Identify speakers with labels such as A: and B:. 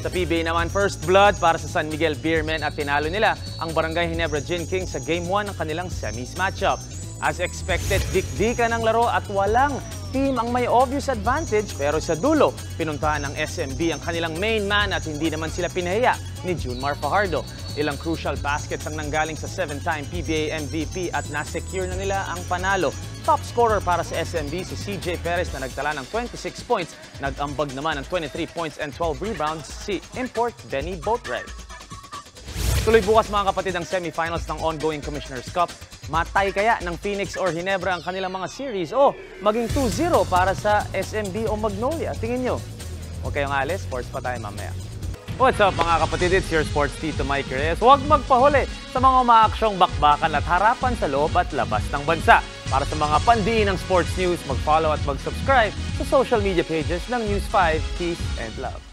A: Sa PBA naman, first blood para sa San Miguel Beermen at tinalo nila ang Barangay Ginebra Gin Kings sa Game 1 ng kanilang semis matchup. As expected, dikdikan ang laro at walang team ang may obvious advantage, pero sa dulo, pinuntahan ng SMB ang kanilang main man at hindi naman sila pinahiya ni Junmar Fajardo. Ilang crucial baskets ang nanggaling sa 7-time PBA MVP at nasecure na nila ang panalo. Top scorer para sa SMB si CJ Perez na nagtala ng 26 points. Nag-ambag naman ng 23 points and 12 rebounds si import Benny Boatwright. Tuloy bukas mga kapatid ang semifinals ng ongoing Commissioner's Cup. Matay kaya ng Phoenix or Ginebra ang kanilang mga series o maging 2-0 para sa SMB o Magnolia? Tingin nyo. Huwag kayong alis, sports pa tayo mamaya. What's up mga kapatid, it's your sports Tito Mike Reyes. Huwag magpahuli sa mga umaaksyong bakbakan at harapan sa loob at labas ng bansa. Para sa mga pandiin ng sports news, mag-follow at mag-subscribe sa social media pages ng News 5, Peace and Love.